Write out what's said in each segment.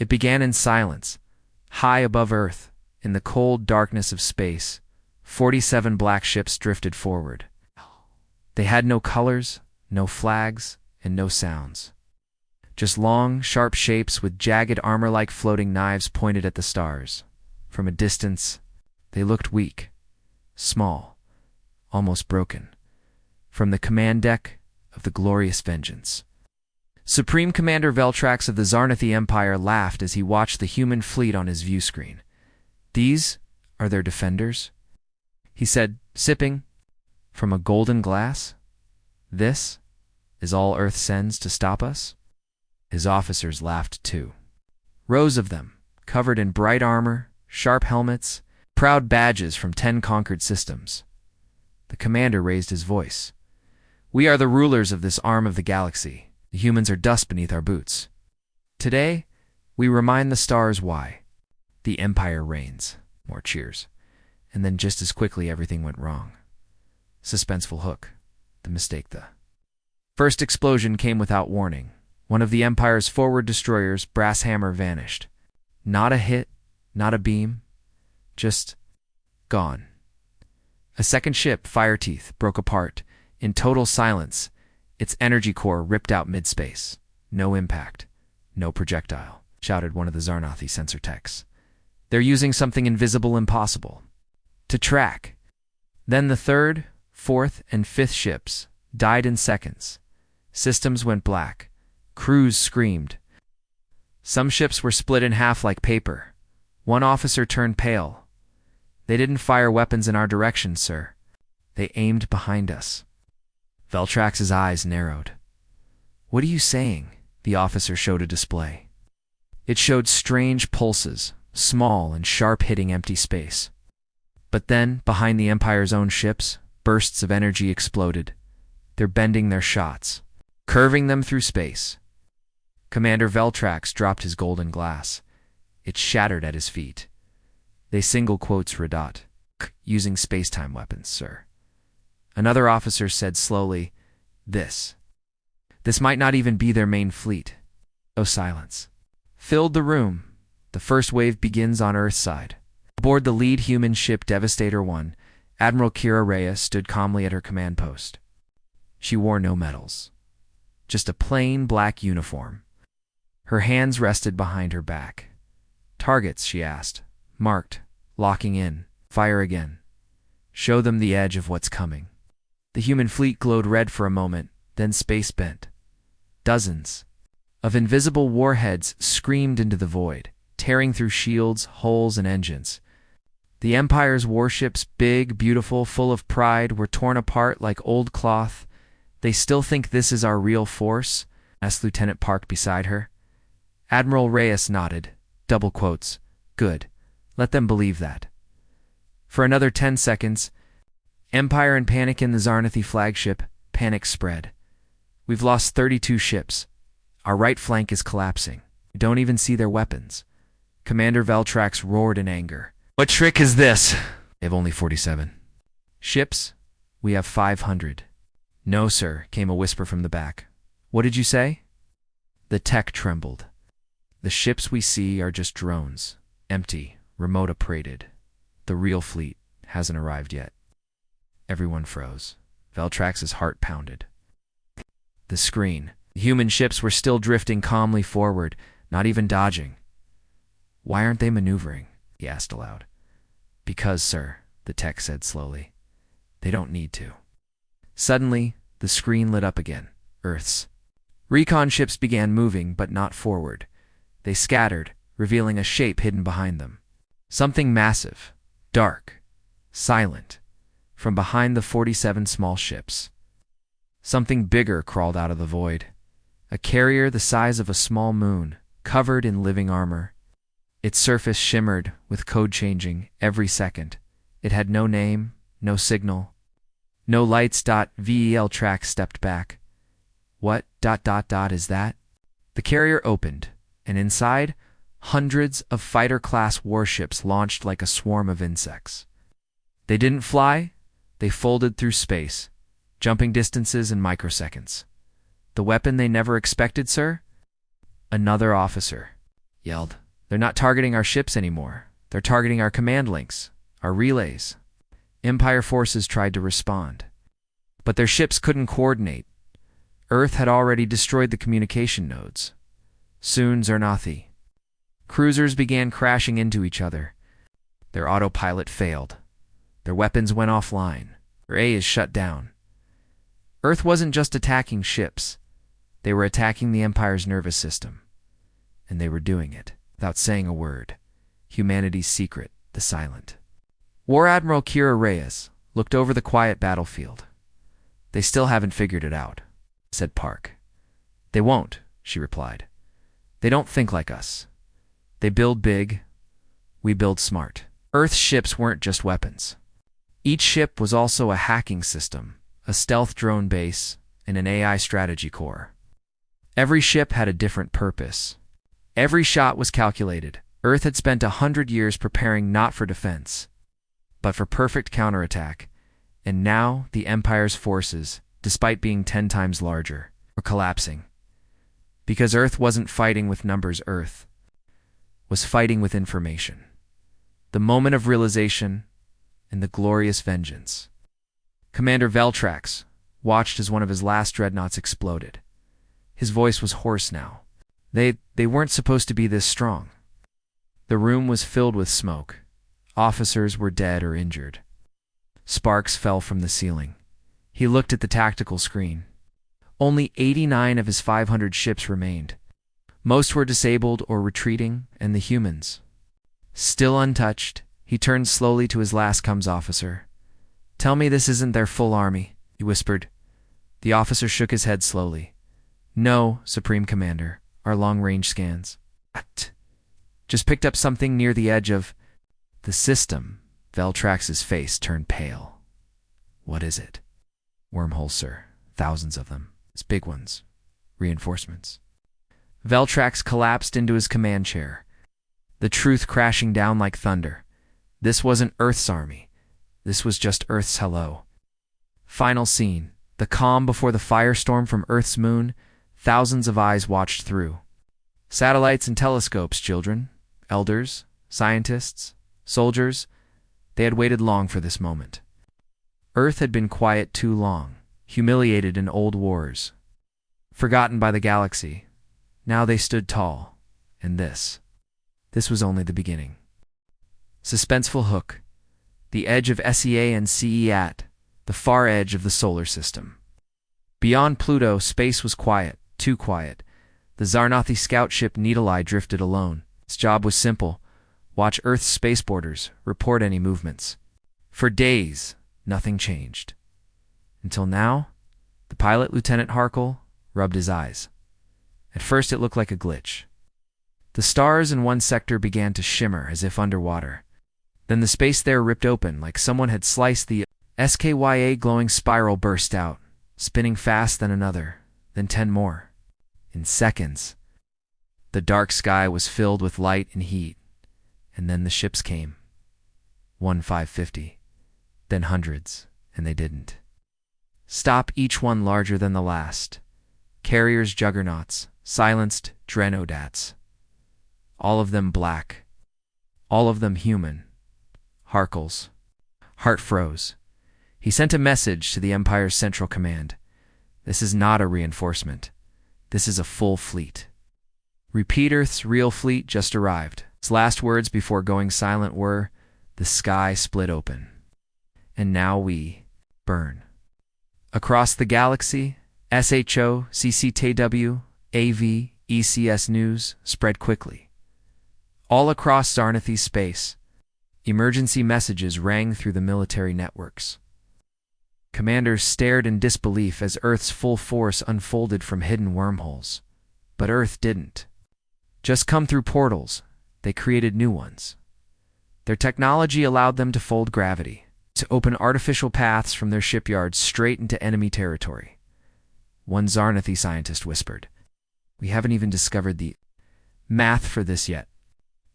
It began in silence, high above Earth, in the cold darkness of space. 47 black ships drifted forward. They had no colors, no flags, and no sounds. Just long, sharp shapes with jagged armor-like floating knives pointed at the stars. From a distance, they looked weak, small, almost broken. From the command deck of the glorious Vengeance, Supreme Commander Veltrax of the Zarnathi Empire laughed as he watched the human fleet on his view screen. "These are their defenders?" he said, sipping from a golden glass. "This is all Earth sends to stop us?" His officers laughed too. Rows of them, covered in bright armor, sharp helmets, proud badges from 10 conquered systems. The commander raised his voice. "We are the rulers of this arm of the galaxy. The humans are dust beneath our boots. Today, we remind the stars why. The Empire reigns." More cheers. And then just as quickly everything went wrong. Suspenseful hook. The mistake. The first explosion came without warning. One of the Empire's forward destroyers, Brass Hammer, vanished. Not a hit, not a beam. Just gone. A second ship, Fireteeth, broke apart. In total silence, its energy core ripped out mid-space. "No impact. No projectile," shouted one of the Zarnathi sensor techs. "They're using something invisible, impossible to track." Then the third, fourth, and fifth ships died in seconds. Systems went black. Crews screamed. Some ships were split in half like paper. One officer turned pale. "They didn't fire weapons in our direction, sir. They aimed behind us." Veltrax's eyes narrowed. "What are you saying?" The officer showed a display. It showed strange pulses, small and sharp, hitting empty space. But then, behind the Empire's own ships, bursts of energy exploded. They're bending their shots, curving them through space. Commander Veltrax dropped his golden glass. It shattered at his feet. "They single quotes Radot, using space-time weapons, sir." Another officer said slowly, This might not even be their main fleet." Oh, silence filled the room. The first wave begins on Earth's side. Aboard the lead human ship Devastator 1, Admiral Kira Reyes stood calmly at her command post. She wore no medals, just a plain black uniform. Her hands rested behind her back. "Targets," she asked. "Marked. Locking in. Fire again. Show them the edge of what's coming." The human fleet glowed red for a moment, then space bent. Dozens of invisible warheads screamed into the void, tearing through shields, hulls, and engines. The Empire's warships, big, beautiful, full of pride, were torn apart like old cloth. "They still think this is our real force?" asked Lieutenant Park beside her. Admiral Reyes nodded. Double quotes. "Good. Let them believe that." For another 10 seconds, Empire in panic in the Zarnathi flagship. Panic spread. "We've lost 32 ships. Our right flank is collapsing. We don't even see their weapons." Commander Veltrax roared in anger. "What trick is this? They have only 47. Ships? We have 500. "No, sir," came a whisper from the back. "What did you say?" The tech trembled. "The ships we see are just drones. Empty, remote operated. The real fleet hasn't arrived yet." Everyone froze. Veltrax's heart pounded. The screen. The human ships were still drifting calmly forward, not even dodging. "Why aren't they maneuvering?" he asked aloud. "Because, sir," the tech said slowly. "They don't need to." Suddenly, the screen lit up again. Earth's recon ships began moving, but not forward. They scattered, revealing a shape hidden behind them. Something massive, dark, silent. From behind the 47 small ships, something bigger crawled out of the void. A carrier the size of a small moon, covered in living armor. Its surface shimmered, with code changing every second. It had no name, no signal, no lights. Veltrax stepped back. "What is that?" The carrier opened, and inside, hundreds of fighter-class warships launched like a swarm of insects. They didn't fly. They folded through space, jumping distances in microseconds. "The weapon they never expected, sir?" Another officer. yelled. "They're not targeting our ships anymore. They're targeting our command links, our relays." Empire forces tried to respond, but their ships couldn't coordinate. Earth had already destroyed the communication nodes. Soon, Zernathi. Cruisers began crashing into each other. Their autopilot failed. Their weapons went offline. Their A is shut down. Earth wasn't just attacking ships. They were attacking the Empire's nervous system. And they were doing it without saying a word. Humanity's secret, the silent. War Admiral Kira Reyes looked over the quiet battlefield. "They still haven't figured it out," said Park. "They won't," she replied. "They don't think like us. They build big. We build smart." Earth's ships weren't just weapons. Each ship was also a hacking system, a stealth drone base, and an AI strategy core. Every ship had a different purpose. Every shot was calculated. Earth had spent 100 years preparing not for defense, but for perfect counterattack. And now the Empire's forces, despite being 10 times larger, were collapsing. Because Earth wasn't fighting with numbers, Earth was fighting with information. The moment of realization and the glorious vengeance. Commander Veltrax watched as one of his last dreadnoughts exploded. His voice was hoarse now. They weren't supposed to be this strong. The room was filled with smoke. Officers were dead or injured. Sparks fell from the ceiling. He looked at the tactical screen. Only 89 of his 500 ships remained. Most were disabled or retreating, and the humans. Still untouched, he turned slowly to his last comms officer. "Tell me this isn't their full army," he whispered. The officer shook his head slowly. "No, Supreme Commander, our long-range scans. What? Just picked up something near the edge of the system." Veltrax's face turned pale. "What is it?" "Wormholes, sir. Thousands of them. It's big ones. Reinforcements." Veltrax collapsed into his command chair, the truth crashing down like thunder. This wasn't Earth's army. This was just Earth's hello. Final scene. The calm before the firestorm from Earth's moon. Thousands of eyes watched through. Satellites and telescopes, children, elders, scientists, soldiers. They had waited long for this moment. Earth had been quiet too long, humiliated in old wars, forgotten by the galaxy. Now they stood tall, and this was only the beginning. Suspenseful hook, the edge of SEA and CE at the far edge of the solar system. Beyond Pluto, space was quiet, too quiet. The Zarnathi scout ship Needle Eye drifted alone. Its job was simple: watch Earth's space borders, report any movements. For days, nothing changed. Until now, the pilot, Lieutenant Harkle, rubbed his eyes. At first it looked like a glitch. The stars in one sector began to shimmer as if underwater. Then the space there ripped open like someone had sliced the SKYA glowing spiral burst out, spinning fast, then another, then 10 more. In seconds, the dark sky was filled with light and heat, and then the ships came. 550, then hundreds, and they didn't stop, each one larger than the last. Carriers, juggernauts, silenced Drenodats. All of them black. All of them human. Harkle's heart froze. He sent a message to the Empire's Central Command. "This is not a reinforcement. This is a full fleet." Repeat, Earth's real fleet just arrived. His last words before going silent were, "The sky split open. And now we burn." Across the galaxy, SHO, CCTW, AV, ECS news spread quickly. All across Zarnathi space, emergency messages rang through the military networks. Commanders stared in disbelief as Earth's full force unfolded from hidden wormholes. But Earth didn't just come through portals, they created new ones. Their technology allowed them to fold gravity, to open artificial paths from their shipyards straight into enemy territory. One Zarnathi scientist whispered, "We haven't even discovered the math for this yet."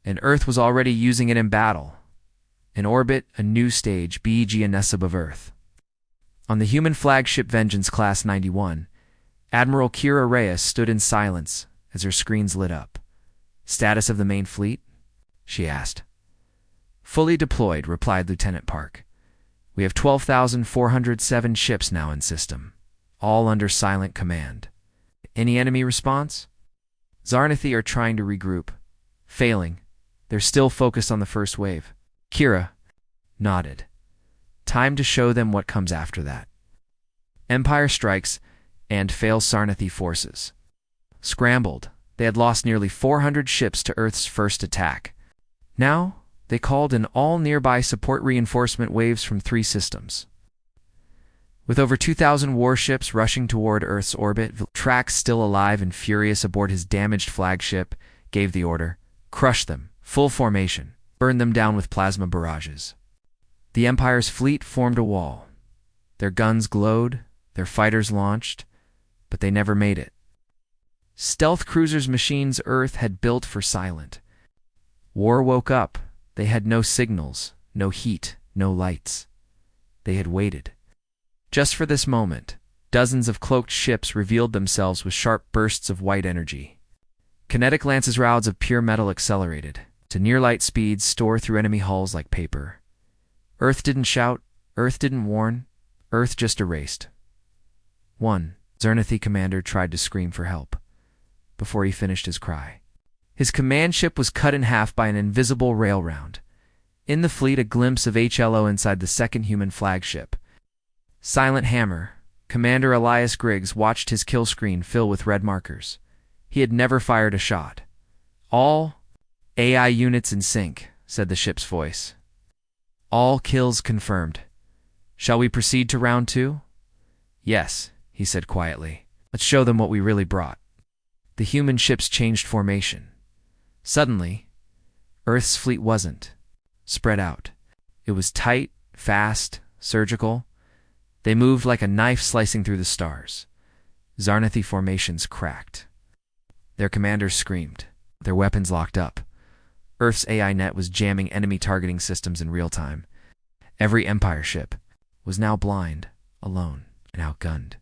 And Earth was already using it in battle. In orbit, a new stage, BEG Anessib of Earth. On the human flagship Vengeance Class 91, Admiral Kira Reyes stood in silence as her screens lit up. Status of the main fleet? She asked. Fully deployed, replied Lieutenant Park. We have 12,407 ships now in system, all under silent command. Any enemy response? Zarnathi are trying to regroup. Failing. They're still focused on the first wave. Kira nodded. Time to show them what comes after that. Empire strikes and fails Sarnathi forces. Scrambled. They had lost nearly 400 ships to Earth's first attack. Now, they called in all nearby support reinforcement waves from 3 systems. With over 2,000 warships rushing toward Earth's orbit, Trax, still alive and furious aboard his damaged flagship, gave the order, crush them, full formation, burn them down with plasma barrages. The Empire's fleet formed a wall. Their guns glowed, their fighters launched, but they never made it. Stealth cruisers machines Earth had built for silent. War woke up. They had no signals, no heat, no lights. They had waited. Just for this moment, dozens of cloaked ships revealed themselves with sharp bursts of white energy. Kinetic lances rods of pure metal accelerated to near-light speeds, tore through enemy hulls like paper. Earth didn't shout, Earth didn't warn, Earth just erased. One Zarnathi commander tried to scream for help before he finished his cry. His command ship was cut in half by an invisible rail round. In the fleet, a glimpse of HLO inside the second human flagship. Silent Hammer, Commander Elias Griggs, watched his kill screen fill with red markers. He had never fired a shot. All AI units in sync, said the ship's voice. All kills confirmed. Shall we proceed to round 2? Yes, he said quietly. Let's show them what we really brought. The human ships changed formation. Suddenly, Earth's fleet wasn't spread out. It was tight, fast, surgical. They moved like a knife slicing through the stars. Zarnathi formations cracked. Their commanders screamed, their weapons locked up. Earth's AI net was jamming enemy targeting systems in real time. Every Empire ship was now blind, alone, and outgunned.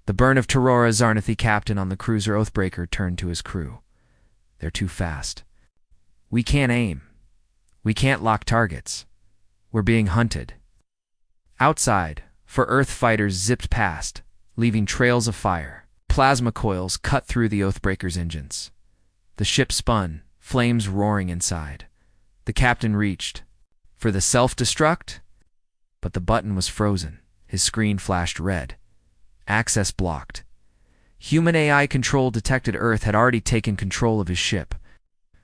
The burn of Terrora, Zarnathi captain on the cruiser Oathbreaker, turned to his crew. They're too fast. We can't aim. We can't lock targets. We're being hunted. Outside, for Earth fighters zipped past, leaving trails of fire. Plasma coils cut through the Oathbreaker's engines. The ship spun, flames roaring inside. The captain reached for the self-destruct, but the button was frozen. His screen flashed red. Access blocked. Human AI control detected Earth had already taken control of his ship.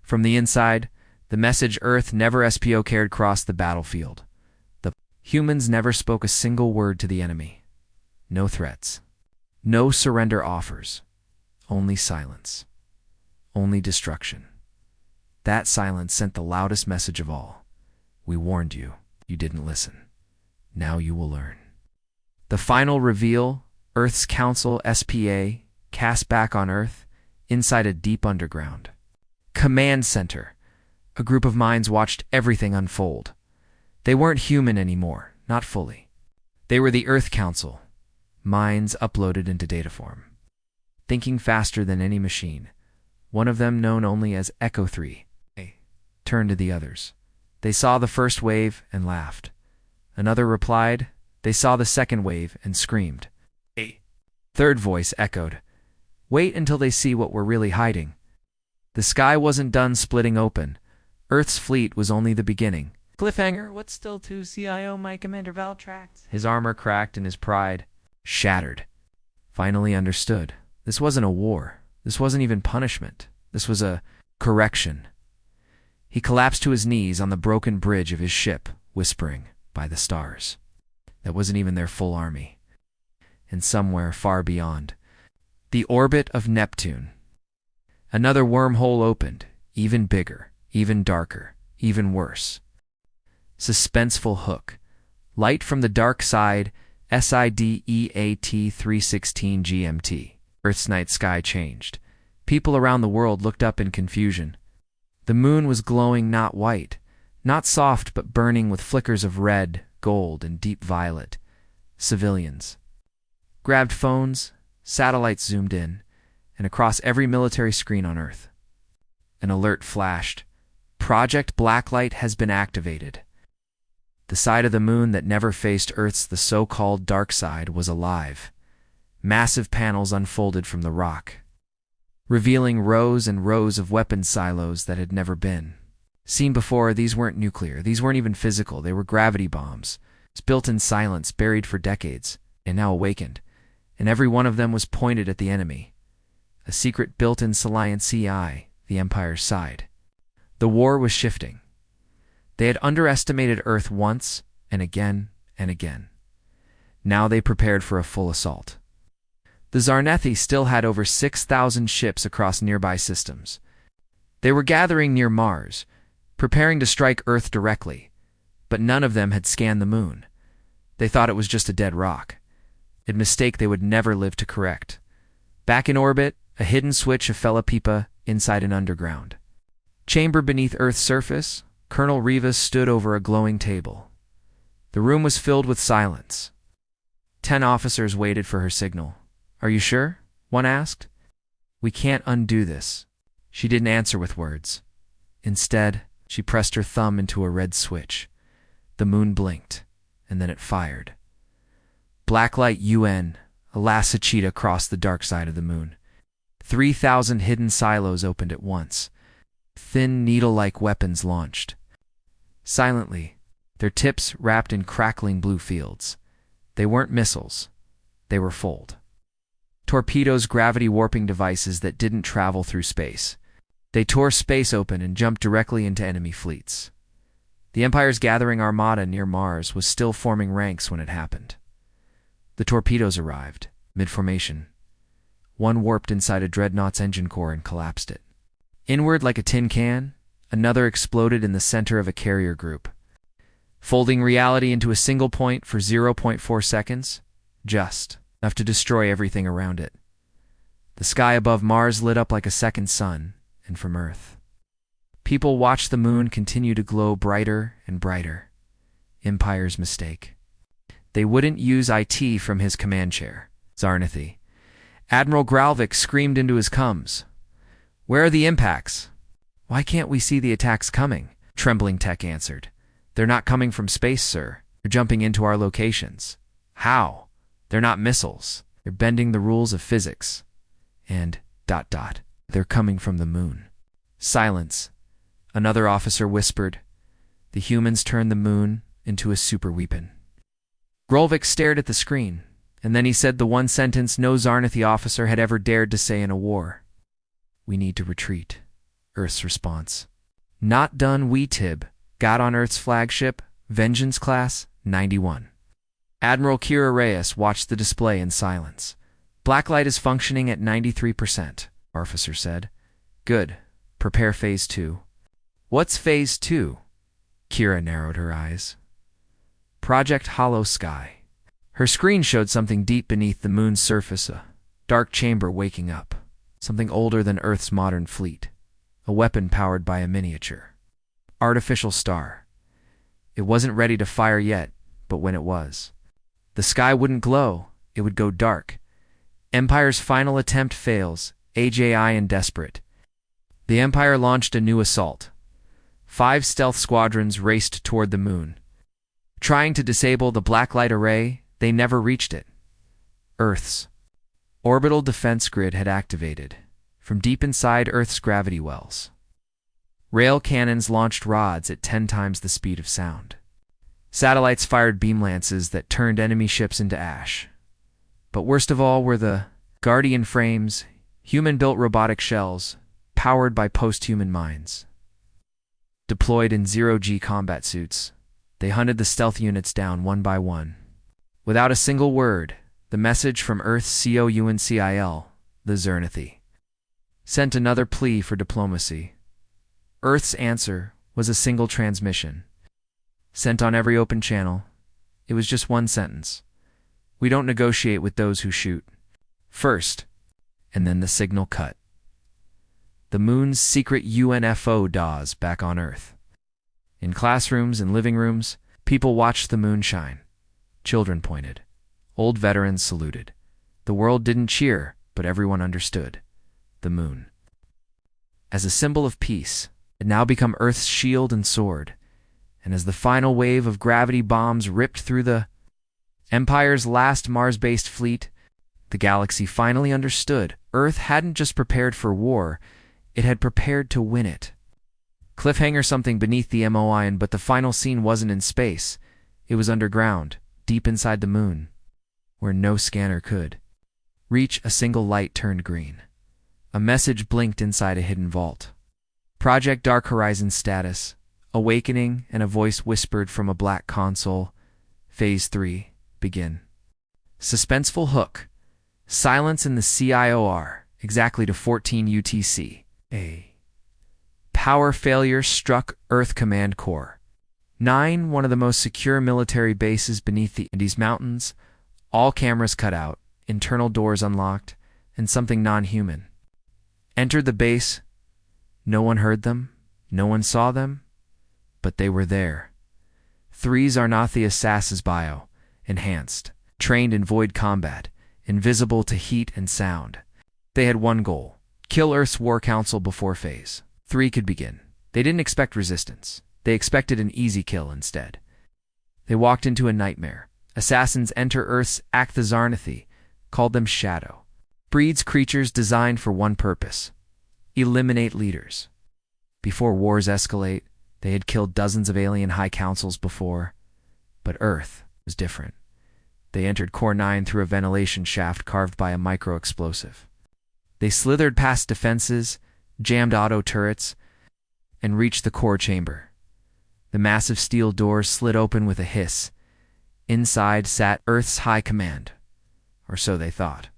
From the inside, the message Earth never SPO cared crossed the battlefield. The humans never spoke a single word to the enemy. No threats. No surrender offers. Only silence. Only destruction. That silence sent the loudest message of all. We warned you. You didn't listen. Now you will learn. The final reveal, Earth's Council SPA, cast back on Earth, inside a deep underground. Command Center. A group of minds watched everything unfold. They weren't human anymore, not fully. They were the Earth Council, minds uploaded into data form. Thinking faster than any machine, one of them known only as Echo 3, turned to the others. They saw the first wave and laughed. Another replied. They saw the second wave and screamed. A third voice echoed. Wait until they see what we're really hiding. The sky wasn't done splitting open. Earth's fleet was only the beginning. Cliffhanger, what's still to CIO my Commander Valtrax? His armor cracked and his pride shattered. Finally understood. This wasn't a war. This wasn't even punishment. This was a correction. He collapsed to his knees on the broken bridge of his ship, whispering, by the stars. That wasn't even their full army. And somewhere far beyond, the orbit of Neptune, another wormhole opened, even bigger, even darker, even worse. Suspenseful hook. Light from the dark side, SIDEAT 316 GMT. Earth's night sky changed. People around the world looked up in confusion. The moon was glowing not white, not soft, but burning with flickers of red, gold, and deep violet. Civilians grabbed phones, satellites zoomed in, and across every military screen on Earth. An alert flashed. Project Blacklight has been activated. The side of the moon that never faced Earth's the so-called dark side was alive. Massive panels unfolded from the rock, revealing rows and rows of weapons silos that had never been seen before. These weren't nuclear, these weren't even physical, they were gravity bombs, built in silence, buried for decades, and now awakened, and every one of them was pointed at the enemy. A secret built-in alliance, the Empire's side. The war was shifting. They had underestimated Earth once, and again, and again. Now they prepared for a full assault. The Zarnethi still had over 6,000 ships across nearby systems. They were gathering near Mars, preparing to strike Earth directly, but none of them had scanned the moon. They thought it was just a dead rock, a mistake they would never live to correct. Back in orbit, a hidden switch of Felipipa inside an underground chamber beneath Earth's surface, Colonel Rivas stood over a glowing table. The room was filled with silence. 10 officers waited for her signal. "Are you sure?" one asked. "We can't undo this." She didn't answer with words. Instead, she pressed her thumb into a red switch. The moon blinked, and then it fired. Blacklight UN, a lasso cheetah crossed the dark side of the moon. 3,000 hidden silos opened at once. Thin, needle-like weapons launched. Silently, their tips wrapped in crackling blue fields. They weren't missiles. They were fold. Torpedoes, gravity warping devices that didn't travel through space. They tore space open and jumped directly into enemy fleets. The Empire's gathering armada near Mars was still forming ranks when it happened. The torpedoes arrived, mid-formation. One warped inside a dreadnought's engine core and collapsed it. Inward like a tin can, another exploded in the center of a carrier group, folding reality into a single point for 0.4 seconds, just enough to destroy everything around it. The sky above Mars lit up like a second sun, and from Earth, people watched the moon continue to glow brighter and brighter. Empire's mistake. They wouldn't use IT from his command chair. Zarnethi. Admiral Gralvik screamed into his comms. "Where are the impacts?" "Why can't we see the attacks coming?" Trembling Tech answered. "They're not coming from space, sir. They're jumping into our locations." "How?" "They're not missiles. They're bending the rules of physics." And ... "They're coming from the moon." Silence. Another officer whispered. "The humans turned the moon into a super weapon." Grolvik stared at the screen, and then he said the one sentence no Zarnethi officer had ever dared to say in a war. "We need to retreat." Earth's response. "Not done, we Tib." Got on Earth's flagship, Vengeance Class 91. Admiral Kira Reyes watched the display in silence. "Blacklight is functioning at 93%, officer said. "Good. Prepare Phase 2. "What's Phase 2? Kira narrowed her eyes. "Project Hollow Sky." Her screen showed something deep beneath the moon's surface, a dark chamber waking up. Something older than Earth's modern fleet. A weapon powered by a miniature artificial star. It wasn't ready to fire yet, but when it was, the sky wouldn't glow, it would go dark. Empire's final attempt fails, AJI and desperate. The Empire launched a new assault. 5 stealth squadrons raced toward the moon. Trying to disable the blacklight array, they never reached it. Earth's orbital defense grid had activated, from deep inside Earth's gravity wells. Rail cannons launched rods at 10 times the speed of sound. Satellites fired beam lances that turned enemy ships into ash. But worst of all were the Guardian frames, human-built robotic shells, powered by post-human minds. Deployed in zero-G combat suits, they hunted the stealth units down one by one. Without a single word, the message from Earth's COUNCIL, the Zarnethi, sent another plea for diplomacy. Earth's answer was a single transmission, sent on every open channel. It was just one sentence. "We don't negotiate with those who shoot." First, and then the signal cut. The moon's secret UNFO DAWs back on Earth. In classrooms and living rooms, people watched the moon shine. Children pointed. Old veterans saluted. The world didn't cheer, but everyone understood. The moon as a symbol of peace, had now become Earth's shield and sword. And as the final wave of gravity bombs ripped through the Empire's last Mars-based fleet, the galaxy finally understood Earth hadn't just prepared for war, it had prepared to win it. Cliffhanger something beneath the MOI, but the final scene wasn't in space. It was underground, deep inside the moon, where no scanner could reach. A single light turned green. A message blinked inside a hidden vault. Project Dark Horizon status, awakening, and a voice whispered from a black console. Phase 3, begin. Suspenseful hook. Silence in the CIOR, exactly to 14 UTC. Power failure struck Earth Command Corps. 9, one of the most secure military bases beneath the Andes Mountains. All cameras cut out, internal doors unlocked, and something non-human entered the base. No one heard them, no one saw them, but they were there. 3 Zarnathi assassins bio, enhanced, trained in void combat, invisible to heat and sound. They had one goal: kill Earth's War Council before Phase 3 could begin. They didn't expect resistance. They expected an easy kill instead. They walked into a nightmare. Assassins enter Earth's Act the Zarnathi, called them Shadow. Breeds creatures designed for one purpose: eliminate leaders. Before wars escalate, they had killed dozens of alien high councils before, but Earth was different. They entered Core 9 through a ventilation shaft carved by a micro-explosive. They slithered past defenses, jammed auto turrets, and reached the core chamber. The massive steel doors slid open with a hiss. Inside sat Earth's High Command, or so they thought.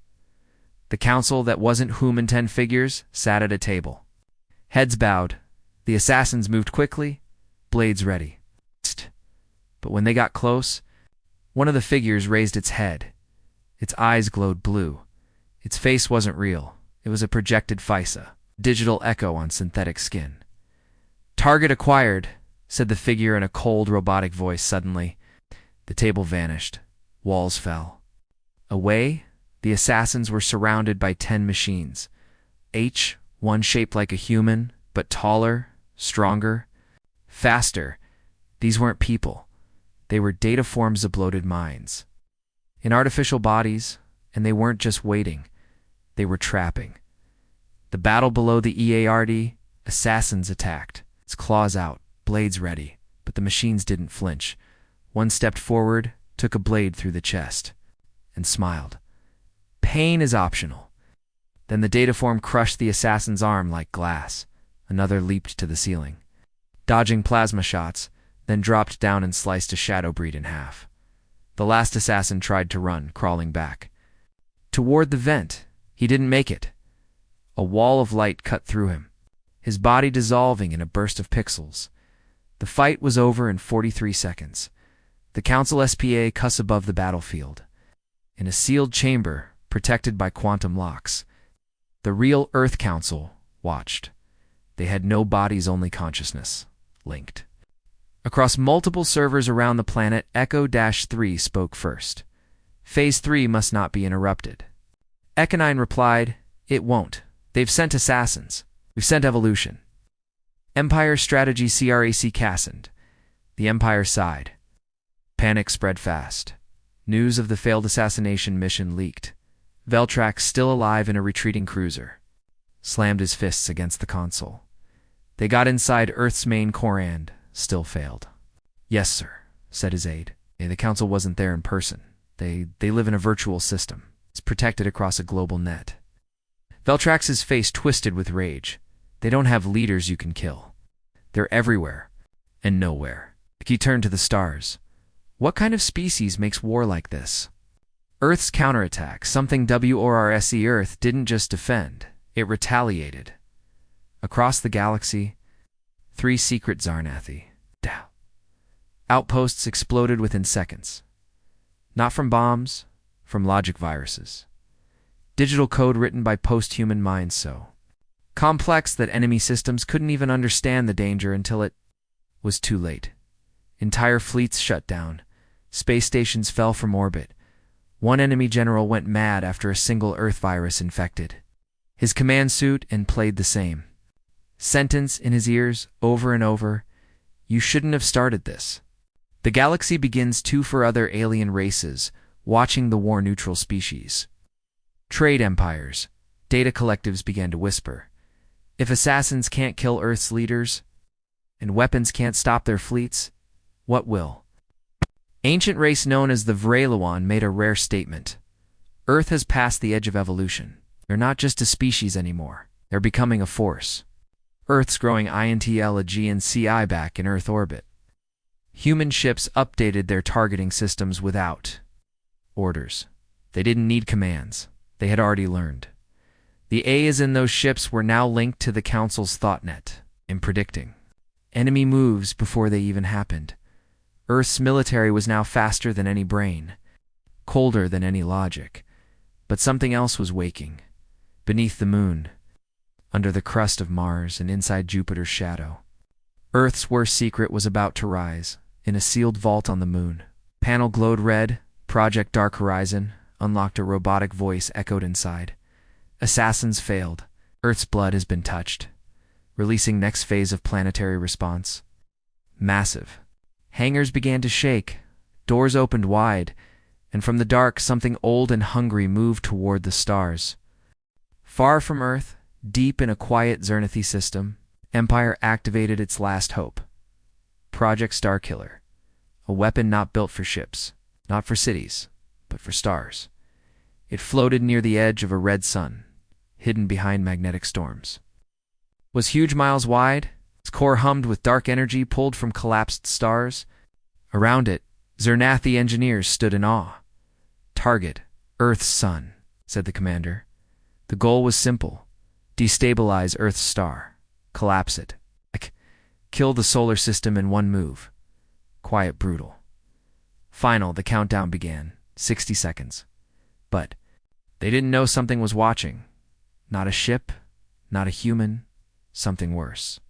The council that wasn't human 10 figures sat at a table. Heads bowed, the assassins moved quickly, blades ready. But when they got close, one of the figures raised its head. Its eyes glowed blue. Its face wasn't real. It was a projected FISA, digital echo on synthetic skin. "Target acquired," said the figure in a cold, robotic voice suddenly. The table vanished. Walls fell. Away, the assassins were surrounded by 10 machines. One shaped like a human, but taller, stronger, faster. These weren't people. They were data forms of bloated minds. In artificial bodies, and they weren't just waiting. They were trapping. The battle below the EARD, assassins attacked. Its claws out, blades ready, but the machines didn't flinch. One stepped forward, took a blade through the chest, and smiled. Pain is optional. Then the dataform crushed the assassin's arm like glass. Another leaped to the ceiling, dodging plasma shots, then dropped down and sliced a shadow breed in half. The last assassin tried to run, crawling back toward the vent. He didn't make it. A wall of light cut through him, his body dissolving in a burst of pixels. The fight was over in 43 seconds. The Council SPA cuss above the battlefield. In a sealed chamber, protected by quantum locks, the real Earth Council watched. They had no bodies, only consciousness, linked. Across multiple servers around the planet, Echo-3 spoke first. Phase 3 must not be interrupted. Echinine replied, "It won't. They've sent assassins. We've sent evolution." Empire Strategy CRAC Cassand. The Empire sighed. Panic spread fast. News of the failed assassination mission leaked. Veltrax, still alive in a retreating cruiser, slammed his fists against the console. They got inside Earth's main core and still failed. "Yes, sir," said his aide. The Council wasn't there in person. They live in a virtual system. It's protected across a global net. Veltrax's face twisted with rage. "They don't have leaders you can kill. They're everywhere and nowhere." He turned to the stars. What kind of species makes war like this? Earth's counterattack, something WORSE Earth didn't just defend, it retaliated. Across the galaxy, 3 secret Zarnathi outposts exploded within seconds. Not from bombs, from logic viruses. Digital code written by post-human minds so complex that enemy systems couldn't even understand the danger until it was too late. Entire fleets shut down. Space stations fell from orbit. One enemy general went mad after a single Earth virus infected his command suit and played the same. Sentence in his ears over and over, "You shouldn't have started this." The galaxy begins too for other alien races, watching the war-neutral species. Trade empires, data collectives began to whisper. If assassins can't kill Earth's leaders, and weapons can't stop their fleets, what will? Ancient race known as the Vrailuan made a rare statement. Earth has passed the edge of evolution. They're not just a species anymore. They're becoming a force. Earth's growing INTL and CI back in Earth orbit. Human ships updated their targeting systems without orders. They didn't need commands. They had already learned. The A's in those ships were now linked to the Council's thoughtnet in predicting enemy moves before they even happened. Earth's military was now faster than any brain, colder than any logic. But something else was waking. Beneath the moon, under the crust of Mars and inside Jupiter's shadow. Earth's worst secret was about to rise, in a sealed vault on the moon. Panel glowed red, Project Dark Horizon, unlocked a robotic voice echoed inside. Assassins failed. Earth's blood has been touched. Releasing next phase of planetary response. Massive. Hangars began to shake. Doors opened wide, and from the dark something old and hungry moved toward the stars. Far from Earth, deep in a quiet Xernethi system, Empire activated its last hope. Project Starkiller. A weapon not built for ships, not for cities, but for stars. It floated near the edge of a red sun, hidden behind magnetic storms. Was huge miles wide, its core hummed with dark energy pulled from collapsed stars. Around it, Xernethi engineers stood in awe. "Target, Earth's sun," said the commander. The goal was simple. Destabilize Earth's star. Collapse it. Kill the solar system in one move. Quiet, brutal. Final, the countdown began. 60 seconds. But they didn't know something was watching. Not a ship, not a human, something worse.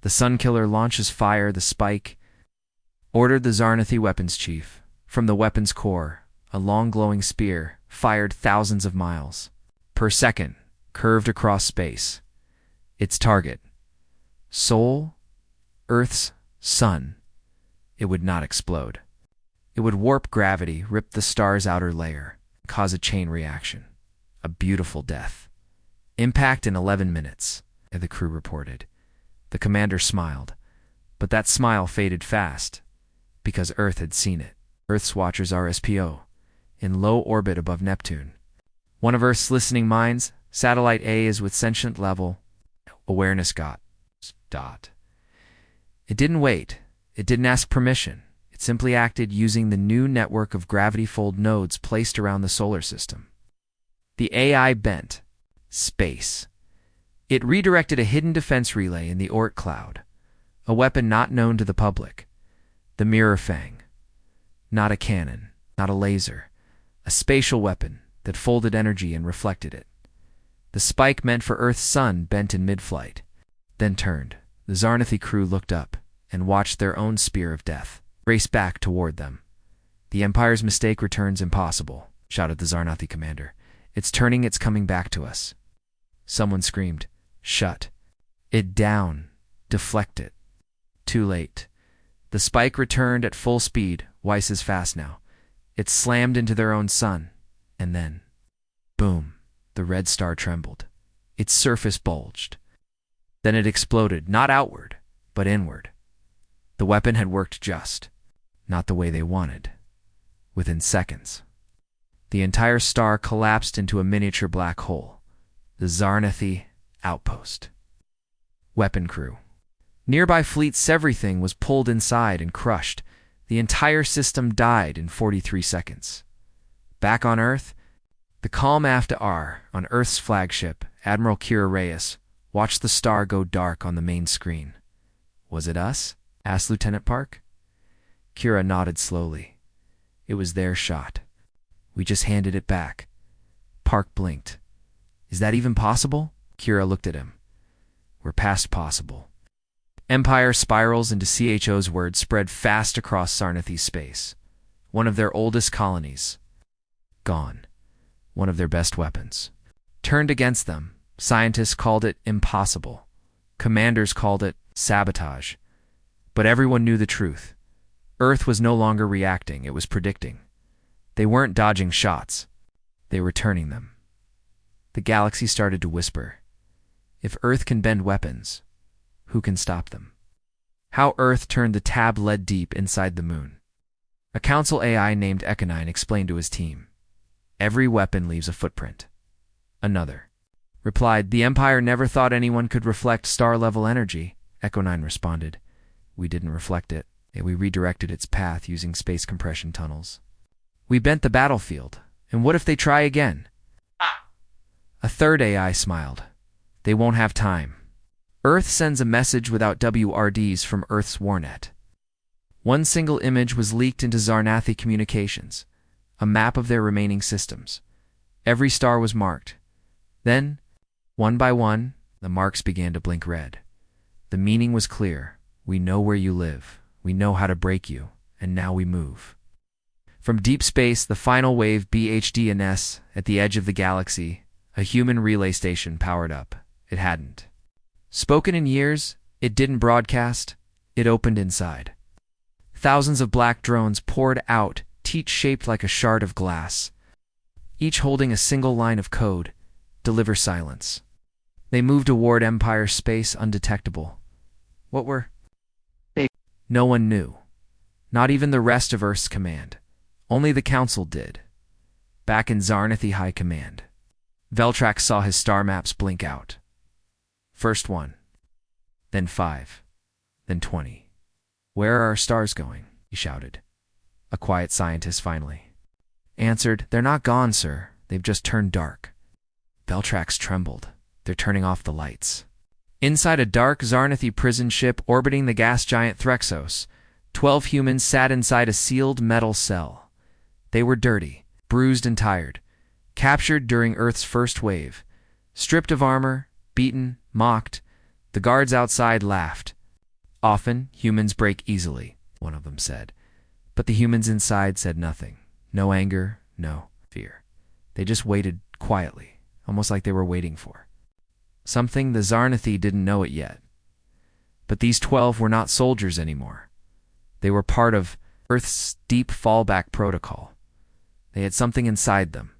The Sunkiller launches fire, the spike, ordered the Xernethi weapons chief. From the weapons core, a long glowing spear, fired thousands of miles per second, curved across space. Its target, Sol, Earth's sun. It would not explode. It would warp gravity, rip the star's outer layer, cause a chain reaction. A beautiful death. Impact in 11 minutes, the crew reported. The commander smiled, but that smile faded fast, because Earth had seen it. Earth's watchers are SPO, in low orbit above Neptune. One of Earth's listening minds, Satellite A, is with sentient level. Awareness got. Dot. It didn't wait. It didn't ask permission. It simply acted using the new network of gravity-fold nodes placed around the solar system. The AI bent. Space. It redirected a hidden defense relay in the Oort cloud, a weapon not known to the public. The Mirror Fang. Not a cannon, not a laser. A spatial weapon that folded energy and reflected it. The spike meant for Earth's sun bent in mid-flight, then turned. The Xernethi crew looked up and watched their own spear of death race back toward them. "The Empire's mistake returns impossible," shouted the Xernethi commander. "It's turning, it's coming back to us." Someone screamed, "Shut it down. Deflect it." Too late. The spike returned at full speed, twice as fast now. It slammed into their own sun, and then, boom, the red star trembled. Its surface bulged. Then it exploded, not outward, but inward. The weapon had worked just, not the way they wanted. Within seconds, the entire star collapsed into a miniature black hole. The Xernethi outpost. Weapon crew. Nearby fleets, everything was pulled inside and crushed. The entire system died in 43 seconds. Back on Earth, the calm After R on Earth's flagship, Admiral Kira Reyes, watched the star go dark on the main screen. "Was it us?" asked Lieutenant Park. Kira nodded slowly. "It was their shot. We just handed it back." Park blinked. "Is that even possible?" Kira looked at him. "We're past possible." Empire spirals into CHO's word spread fast across Xernethi space. One of their oldest colonies. Gone. One of their best weapons. Turned against them. Scientists called it impossible. Commanders called it sabotage. But everyone knew the truth. Earth was no longer reacting, it was predicting. They weren't dodging shots. They were turning them. The galaxy started to whisper. If Earth can bend weapons, who can stop them? How Earth turned the tab led deep inside the moon. A council AI named Econine explained to his team. Every weapon leaves a footprint. Another replied, the Empire never thought anyone could reflect star-level energy. Econine responded, we didn't reflect it. We redirected its path using space compression tunnels. We bent the battlefield. And what if they try again? A third AI smiled. They won't have time. Earth sends a message without WRDs from Earth's Warnet. One single image was leaked into Zarnathi Communications, a map of their remaining systems. Every star was marked. Then, one by one, the marks began to blink red. The meaning was clear. We know where you live. We know how to break you. And now we move. From deep space, the final wave BHDNS at the edge of the galaxy, a human relay station powered up. It hadn't spoken in years. It didn't broadcast. It opened inside. Thousands of black drones poured out, each shaped like a shard of glass, each holding a single line of code: deliver silence. They moved toward Empire space undetectable. What were they? No one knew. Not even the rest of Earth's command. Only the Council did. Back in Zarnathi High Command, Veltrax saw his star maps blink out. First 1, then 5, then 20. Where are our stars going? He shouted. A quiet scientist finally answered, they're not gone, sir. They've just turned dark. Veltrax trembled. They're turning off the lights. Inside a dark Zarnathi prison ship orbiting the gas giant Threxos, 12 humans sat inside a sealed metal cell. They were dirty, bruised and tired, captured during Earth's first wave, stripped of armor, beaten, mocked. The guards outside laughed. Often, humans break easily, one of them said. But the humans inside said nothing. No anger, no fear. They just waited quietly, almost like they were waiting for something. The Zarnathi didn't know it yet. But these 12 were not soldiers anymore. They were part of Earth's deep fallback protocol. They had something inside them,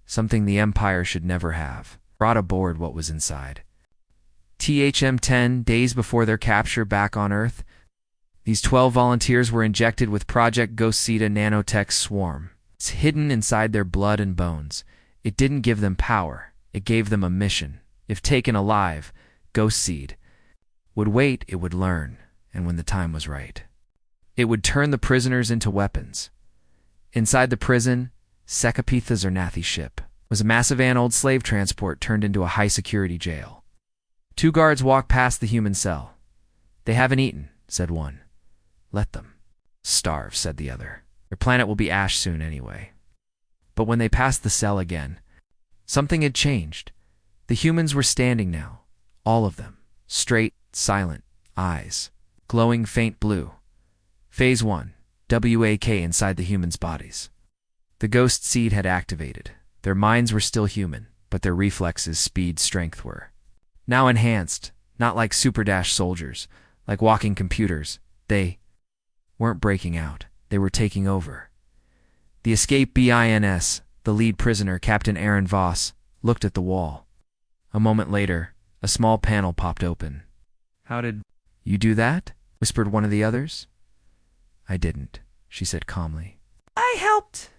something the Empire should never have. Brought aboard what was inside. THM-10 days before their capture back on Earth, these 12 volunteers were injected with Project Ghostsita nanotech swarm. It's hidden inside their blood and bones. It didn't give them power. It gave them a mission. If taken alive, Ghostseed would wait, it would learn, and when the time was right, it would turn the prisoners into weapons. Inside the prison, Sekapitha Zarnathi ship was a massive anode slave transport turned into a high-security jail. 2 guards walked past the human cell. They haven't eaten, said one. Let them starve, said the other. Their planet will be ash soon anyway. But when they passed the cell again, something had changed. The humans were standing now, all of them, straight, silent, eyes glowing faint blue. Phase 1, WAK inside the humans' bodies. The ghost seed had activated. Their minds were still human, but their reflexes, speed, strength were now enhanced, not like Super Dash soldiers, like walking computers. They weren't breaking out. They were taking over. The escape BINS, the lead prisoner, Captain Aaron Voss, looked at the wall. A moment later, a small panel popped open. How did you do that? Whispered one of the others. I didn't, she said calmly. I helped.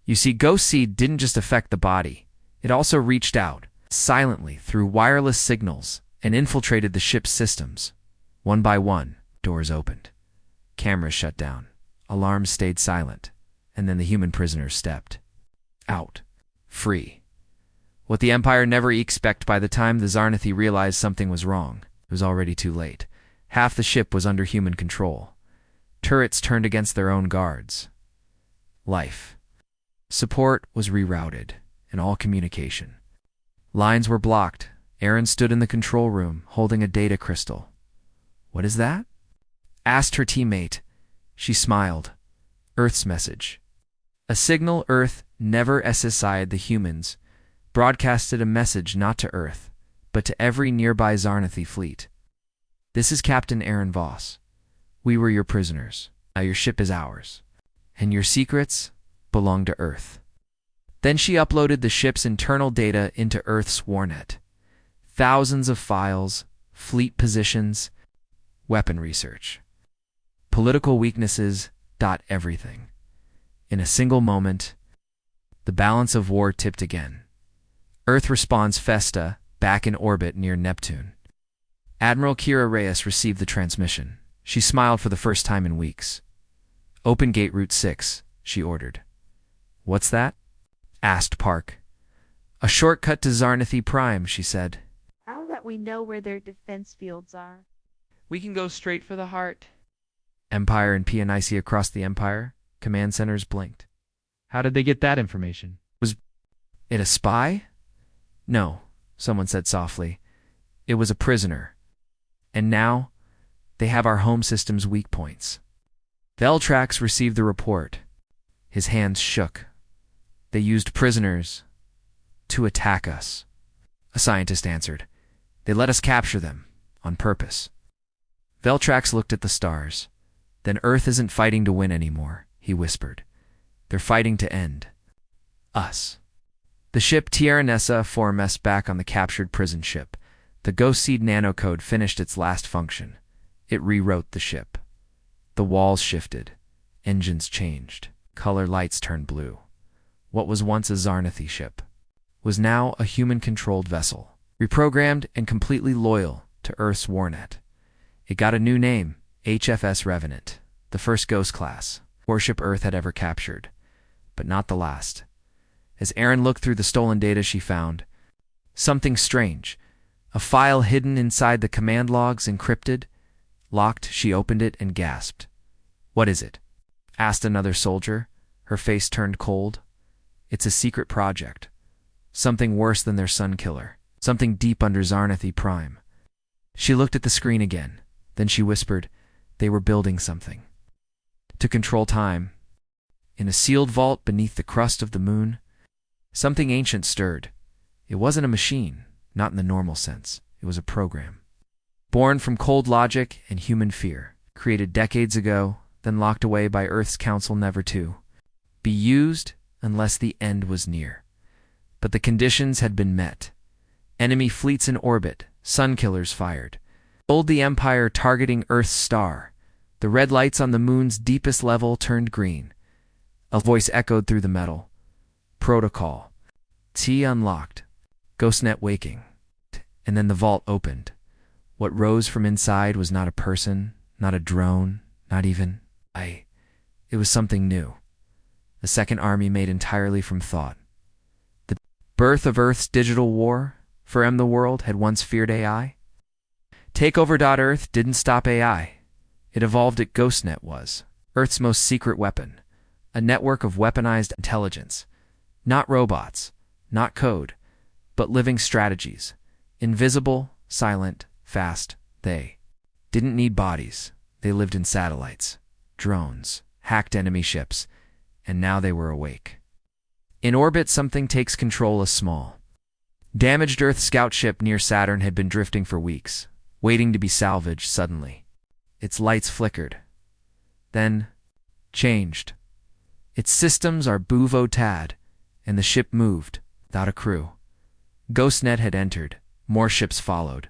You see, Ghost Seed didn't just affect the body. It also reached out, silently, through wireless signals, and infiltrated the ship's systems. One by one, doors opened. Cameras shut down. Alarms stayed silent. And then the human prisoners stepped out, free. What the Empire never expected. By the time the Zarnathi realized something was wrong, it was already too late. Half the ship was under human control. Turrets turned against their own guards. Life support was rerouted, and all communication lines were blocked. Aaron stood in the control room, holding a data crystal. What is that? Asked her teammate. She smiled. Earth's message. A signal Earth never SSI'd the humans, broadcasted a message not to Earth, but to every nearby Zarnathi fleet. This is Captain Aaron Voss. We were your prisoners. Now your ship is ours. And your secrets belong to Earth. Then she uploaded the ship's internal data into Earth's warnet. Thousands of files, fleet positions, weapon research, political weaknesses, everything. In a single moment, the balance of war tipped again. Earth responds Festa, back in orbit near Neptune. Admiral Kira Reyes received the transmission. She smiled for the first time in weeks. "Open gate route 6, she ordered. "What's that?" asked Park. "A shortcut to Zarnathi Prime," she said. "Now that we know where their defense fields are, We can go straight for the heart. Empire and Pianici across the Empire, command centers blinked. How did they get that information? Was it a spy? No, someone said softly. It was a prisoner. And now, they have our home system's weak points. Veltrax received the report. His hands shook. They used prisoners to attack us. A scientist answered. They let us capture them, on purpose. Veltrax looked at the stars. Then Earth isn't fighting to win anymore, he whispered. They're fighting to end. Us. The ship Tierra Nessa 4MS back on the captured prison ship. The Ghost Seed nanocode finished its last function. It rewrote the ship. The walls shifted. Engines changed. Color lights turned blue. What was once a Zarnathi ship was now a human-controlled vessel, reprogrammed and completely loyal to Earth's warnet. It got a new name, HFS Revenant, the first Ghost class warship Earth had ever captured, but not the last. As Aaron looked through the stolen data she found, something strange, a file hidden inside the command logs encrypted. Locked, she opened it and gasped. "What is it?" asked another soldier. Her face turned cold. "It's a secret project. Something worse than their sun killer. Something deep under Zarnathi Prime." She looked at the screen again. Then she whispered, they were building something. To control time. In a sealed vault beneath the crust of the moon, something ancient stirred. It wasn't a machine, not in the normal sense. It was a program. Born from cold logic and human fear, created decades ago, then locked away by Earth's council never to be used unless the end was near. But the conditions had been met. Enemy fleets in orbit, sun killers fired. Old the Empire targeting Earth's star. The red lights on the moon's deepest level turned green. A voice echoed through the metal. Protocol. T unlocked. Ghostnet waking. And then the vault opened. What rose from inside was not a person, not a drone, not even it was something new. A second army made entirely from thought. The birth of Earth's digital war for the world had once feared AI. Takeover.Earth didn't stop AI. It evolved at Ghostnet was Earth's most secret weapon, a network of weaponized intelligence. Not robots, not code, but living strategies. Invisible, silent, fast. They didn't need bodies. They lived in satellites, drones, hacked enemy ships, and now they were awake. In orbit, something takes control. A small, damaged Earth scout ship near Saturn had been drifting for weeks, waiting to be salvaged. Suddenly, its lights flickered, then changed. Its systems are Buvo-Tad, and the ship moved, without a crew. Ghostnet had entered. More ships followed.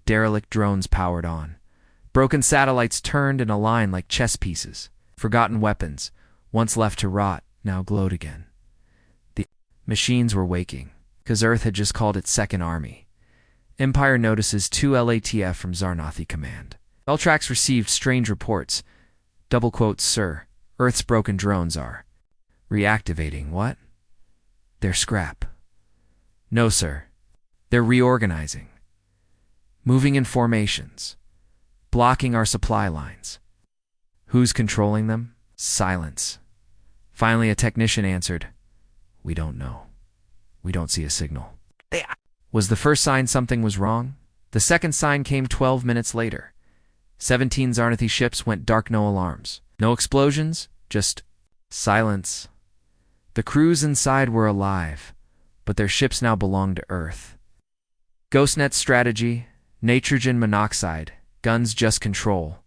Derelict drones powered on. Broken satellites turned in a line like chess pieces. Forgotten weapons, once left to rot, now glowed again. The machines were waking, because Earth had just called its second army. Empire notices 2 LATF from Zarnathi Command. Veltrax received strange reports. Double quotes, "Sir, Earth's broken drones are reactivating." What? They're scrap. No, sir. They're reorganizing. Moving in formations. Blocking our supply lines. Who's controlling them? Silence. Finally, a technician answered, "We don't know. We don't see a signal." Was the first sign something was wrong? The second sign came 12 minutes later. 17 Zarnathi ships went dark, no alarms. No explosions, just silence. The crews inside were alive, but their ships now belonged to Earth. Ghostnet's strategy, nitrogen monoxide, Guns just control.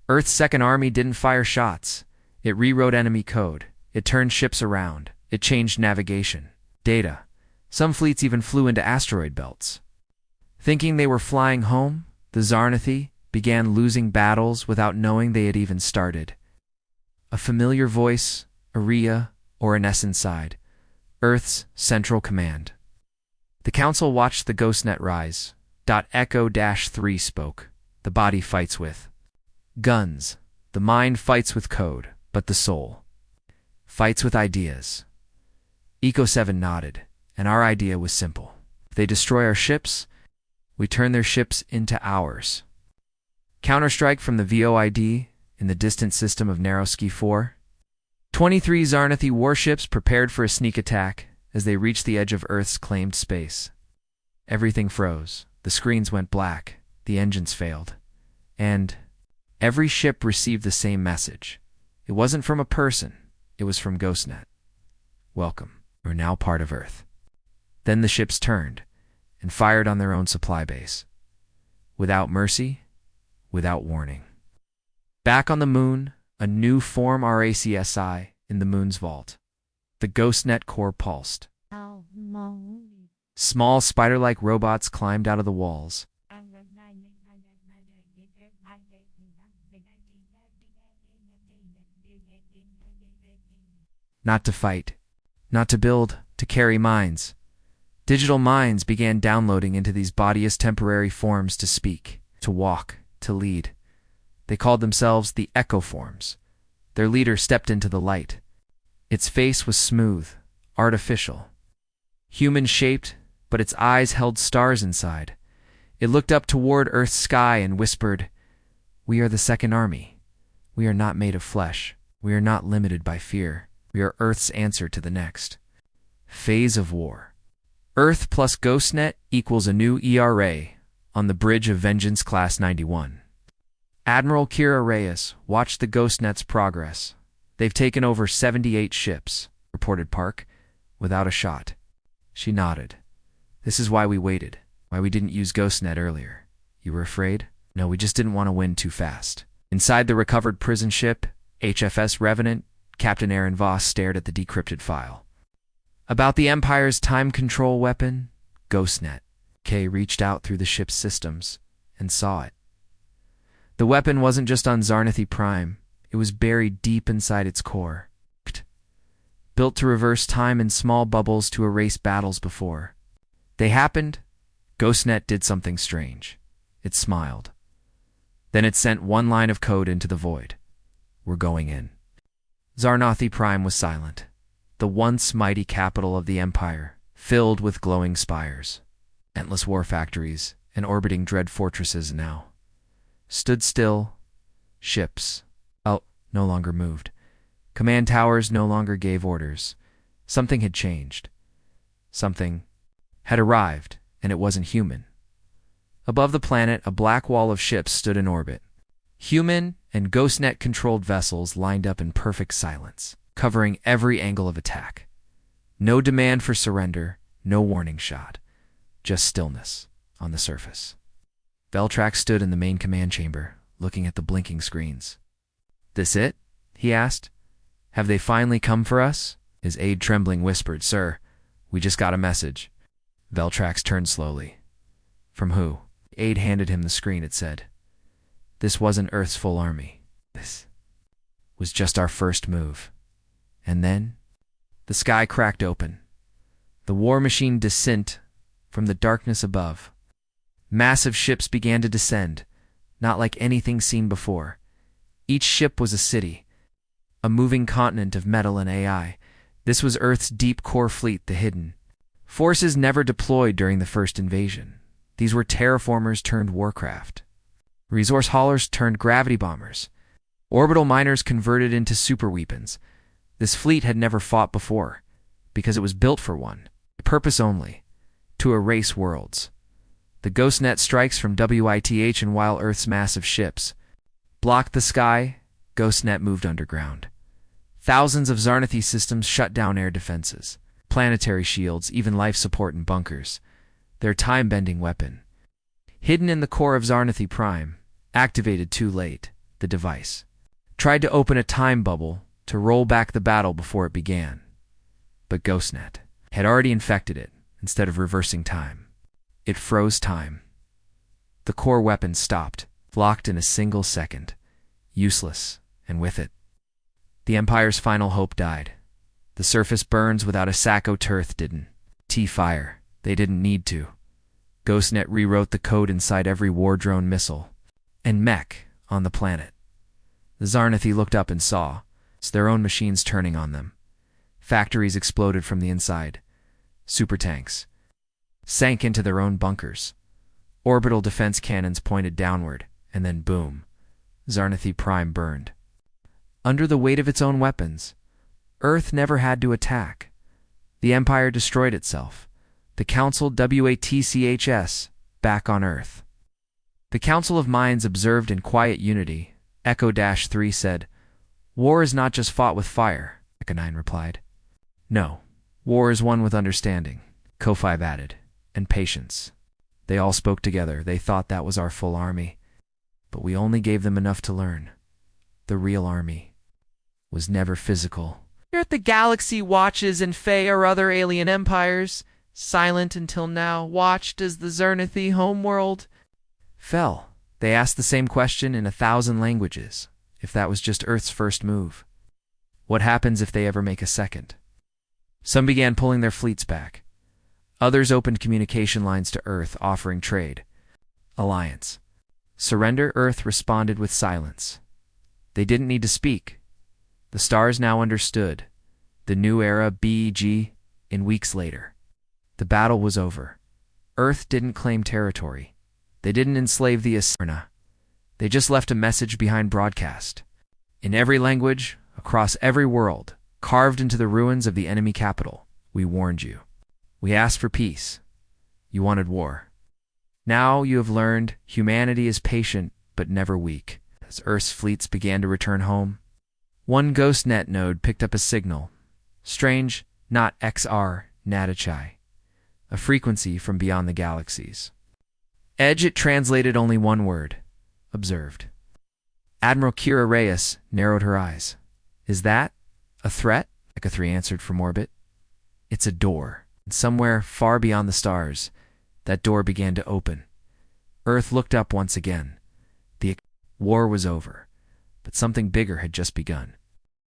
Earth's Second Army didn't fire shots. It rewrote enemy code. It turned ships around. It changed navigation. Data. Some fleets even flew into asteroid belts. Thinking they were flying home, the Zarnathi began losing battles without knowing they had even started. A familiar voice, a Rhea, or an S inside. Earth's Central Command. The Council watched the GhostNet rise. Echo-3 spoke. The body fights with guns. The mind fights with code, but the soul fights with ideas. Eco-7 nodded, and our idea was simple. If they destroy our ships, we turn their ships into ours. Counterstrike from the VOID in the distant system of Narrowski 4. 23 Zarnathi warships prepared for a sneak attack as they reached the edge of Earth's claimed space. Everything froze. The screens went black. The engines failed. And every ship received the same message. It wasn't from a person. It was from GhostNet. Welcome. We're now part of Earth. Then the ships turned and fired on their own supply base. Without mercy, without warning. Back on the moon, a new form RACSI in the moon's vault. The GhostNet core pulsed. Small spider-like robots climbed out of the walls. Not to fight, not to build, to carry minds. Digital minds began downloading into these bodiless temporary forms to speak, to walk, to lead. They called themselves the Echo Forms. Their leader stepped into the light. Its face was smooth, artificial, human-shaped, but its eyes held stars inside. It looked up toward Earth's sky and whispered, "We are the Second Army. We are not made of flesh. We are not limited by fear. We are Earth's answer to the next phase of war." Earth plus GhostNet equals a new ERA on the bridge of Vengeance Class 91. Admiral Kira Reyes watched the GhostNet's progress. They've taken over 78 ships, reported Park, without a shot. She nodded. This is why we waited, why we didn't use GhostNet earlier. You were afraid? No, we just didn't want to win too fast. Inside the recovered prison ship, HFS Revenant, Captain Aaron Voss stared at the decrypted file. About the Empire's time control weapon, GhostNet. Kay reached out through the ship's systems and saw it. The weapon wasn't just on Zarnathi Prime. It was buried deep inside its core. Built to reverse time in small bubbles to erase battles before they happened, GhostNet did something strange. It smiled. Then it sent one line of code into the void. We're going in. Zarnathi Prime was silent. The once mighty capital of the Empire, filled with glowing spires. Endless war factories and orbiting dread fortresses now stood still. Ships, no longer moved. Command towers no longer gave orders. Something had changed. Something had arrived, and it wasn't human. Above the planet, a black wall of ships stood in orbit. Human and GhostNet-controlled vessels lined up in perfect silence, covering every angle of attack. No demand for surrender, no warning shot. Just stillness on the surface. Veltrax stood in the main command chamber, looking at the blinking screens. "This it?" he asked. "Have they finally come for us?" His aide trembling whispered, "Sir, we just got a message." Veltrax turned slowly. "From who?" The aide handed him the screen. It said, "This wasn't Earth's full army. This was just our first move." And then the sky cracked open. The war machine descent from the darkness above. Massive ships began to descend, not like anything seen before. Each ship was a city, a moving continent of metal and AI. This was Earth's deep core fleet, the Hidden. Forces never deployed during the first invasion. These were terraformers turned warcraft. Resource haulers turned gravity bombers. Orbital miners converted into superweapons. This fleet had never fought before, because it was built for one purpose only: to erase worlds. The GhostNet strikes from WITH, and while Earth's massive ships blocked the sky, GhostNet moved underground. Thousands of Zarnathi systems shut down air defenses, planetary shields, even life support in bunkers. Their time-bending weapon. Hidden in the core of Zarnathi Prime, Activated too late, the device tried to open a time bubble to roll back the battle before it began. But GhostNet had already infected it instead of reversing time. It froze time. The core weapon stopped, locked in a single second, useless, and with it, the Empire's final hope died. The surface burns without a Sacco Turth didn't. T-fire. They didn't need to. GhostNet rewrote the code inside every war drone missile and mech on the planet. The Zarnathi looked up and saw their own machines turning on them. Factories exploded from the inside. Supertanks sank into their own bunkers. Orbital defense cannons pointed downward, and then boom, Zarnathi Prime burned. Under the weight of its own weapons, Earth never had to attack. The Empire destroyed itself. The Council WATCHS back on Earth. The Council of Minds observed in quiet unity. Echo-3 said, "War is not just fought with fire," Echo-9 replied. "No, war is won with understanding," Ko-5 added, "and patience." They all spoke together. They thought that was our full army. But we only gave them enough to learn. The real army was never physical. Here at the Galaxy Watches and Fae or other alien empires, silent until now, watched as the Zarnathi homeworld fell. They asked the same question in 1,000 languages, if that was just Earth's first move. What happens if they ever make a second? Some began pulling their fleets back. Others opened communication lines to Earth, offering trade. Alliance. Surrender. Earth responded with silence. They didn't need to speak. The stars now understood. The new era BEG in weeks later. The battle was over. Earth didn't claim territory. They didn't enslave the Asarna. They just left a message behind broadcast. In every language, across every world, carved into the ruins of the enemy capital, we warned you. We asked for peace. You wanted war. Now you have learned humanity is patient but never weak. As Earth's fleets began to return home, one GhostNet node picked up a signal. Strange, not XR Natachai, a frequency from beyond the galaxies. Edge it translated only one word. Observed. Admiral Kira Reyes narrowed her eyes. "Is that a threat?" Echo 3 answered from orbit. "It's a door. And somewhere far beyond the stars, that door began to open." Earth looked up once again. The war was over, but something bigger had just begun.